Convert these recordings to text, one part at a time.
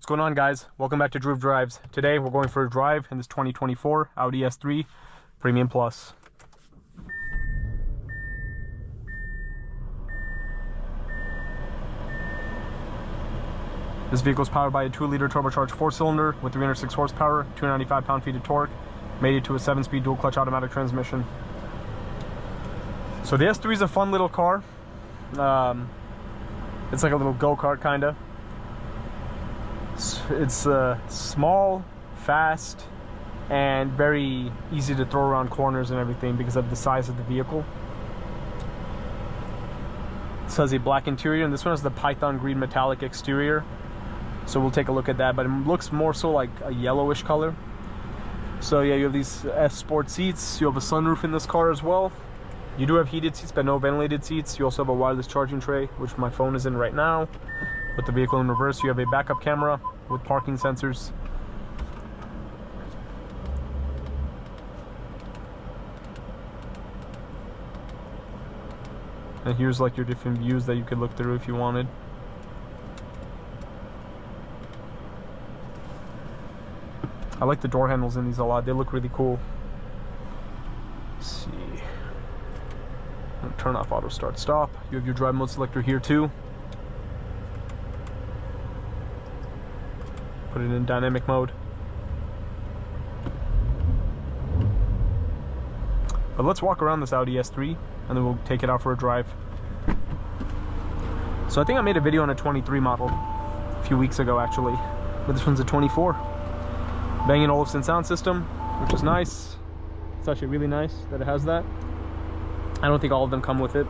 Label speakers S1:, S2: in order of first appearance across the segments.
S1: What's going on, guys? Welcome back to Groove Drives. Today we're going for a drive in this 2024 Audi S3 Premium Plus. This vehicle is powered by a 2-liter turbocharged 4-cylinder with 306 horsepower, 295 pound-feet of torque, mated to a 7-speed dual-clutch automatic transmission. So the S3 is a fun little car. It's like a little go-kart kinda. It's small, fast, and very easy to throw around corners and everything because of the size of the vehicle. This has a black interior, and this one has the Python green metallic exterior. So we'll take a look at that, but it looks more so like a yellowish color. So yeah, you have these S Sport seats. You have a sunroof in this car as well. You do have heated seats, but no ventilated seats. You also have a wireless charging tray, which my phone is in right now. With the vehicle in reverse, you have a backup camera with parking sensors. And here's like your different views that you could look through if you wanted. I like the door handles in these a lot. They look really cool. Let's see. I'm gonna turn off auto start stop. You have your drive mode selector here too. Put it in dynamic mode. But let's walk around this Audi S3 and then we'll take it out for a drive. So I think I made a video on a 23 model a few weeks ago actually, but this one's a 24. Bang & Olufsen sound system, which is nice. It's actually really nice that it has that. I don't think all of them come with it.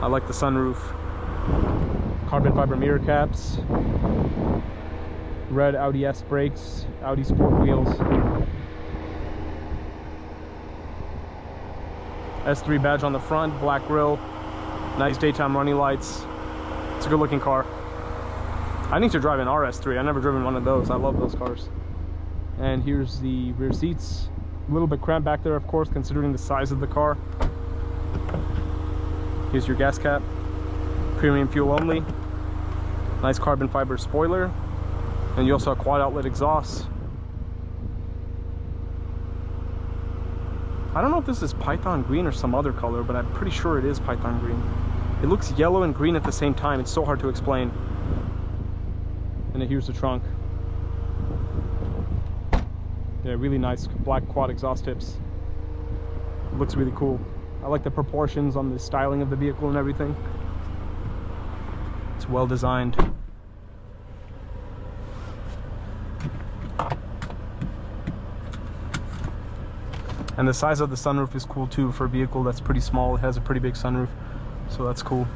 S1: I like the sunroof. Carbon fiber mirror caps, red Audi S brakes, Audi Sport wheels, S3 badge on the front, black grille, nice daytime running lights. It's a good looking car. I need to drive an RS3. I've never driven one of those. I love those cars. And here's the rear seats. A little bit cramped back there, of course, considering the size of the car. Here's your gas cap. Premium fuel only. Nice carbon fiber spoiler, and you also have quad outlet exhaust. I don't know if this is Python green or some other color, but I'm pretty sure it is Python green. It looks yellow and green at the same time. It's so hard to explain. And then here's the trunk. Yeah, really nice black quad exhaust tips. It looks really cool. I like the proportions on the styling of the vehicle and everything. It's well designed. And the size of the sunroof is cool too for a vehicle that's pretty small. It has a pretty big sunroof, so that's cool.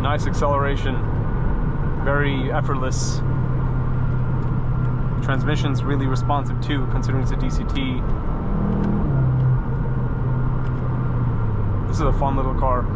S1: Nice acceleration, very effortless. Transmission's really responsive too, considering it's a DCT. This is a fun little car.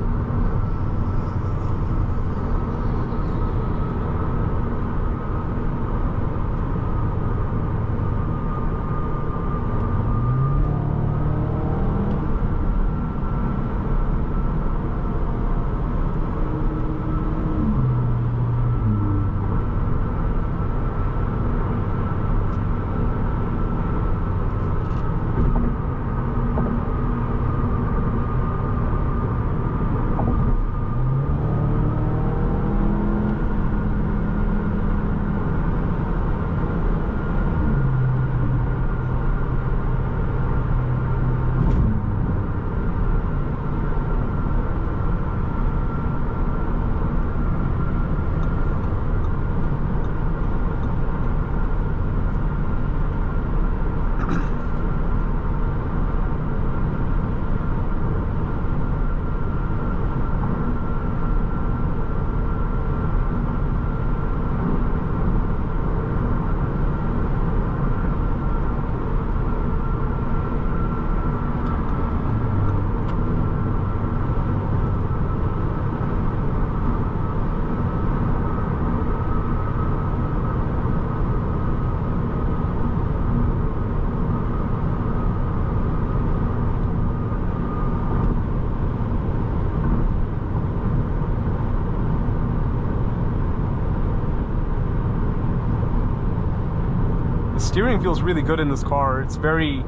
S1: steering feels really good in this car. It's very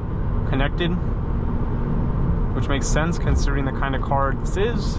S1: connected, which makes sense considering the kind of car this is.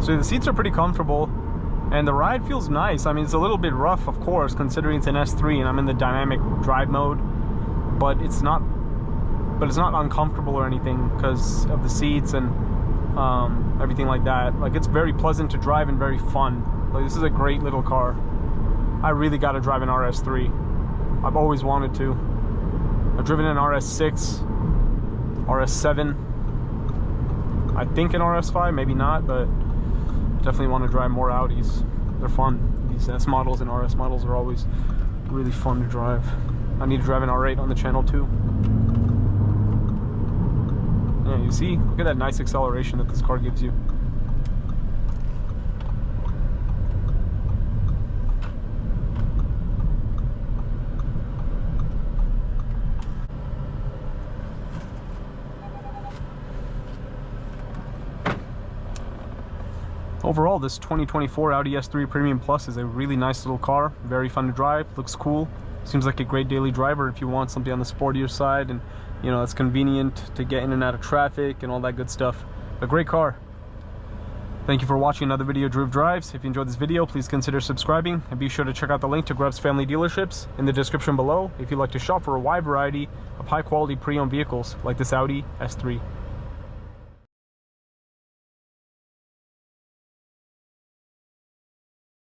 S1: So the seats are pretty comfortable and the ride feels nice. I mean, it's a little bit rough, of course, considering it's an S3 and I'm in the dynamic drive mode, but it's not uncomfortable or anything because of the seats and everything like that. Like, it's very pleasant to drive and very fun. Like, this is a great little car. I really got to drive an RS3. I've always wanted to. I've driven an RS6, RS7, I think an RS5, maybe not, but definitely want to drive more Audis. They're fun. These S models and RS models are always really fun to drive. I need to drive an R8 on the channel too. Yeah, you see, look at that nice acceleration that this car gives you. Overall, this 2024 Audi S3 Premium Plus is a really nice little car, very fun to drive, looks cool, seems like a great daily driver if you want something on the sportier side and, you know, it's convenient to get in and out of traffic and all that good stuff. A great car. Thank you for watching another video of Groove Drives. If you enjoyed this video, please consider subscribing and be sure to check out the link to Grubb's family dealerships in the description below if you'd like to shop for a wide variety of high quality pre-owned vehicles like this Audi S3.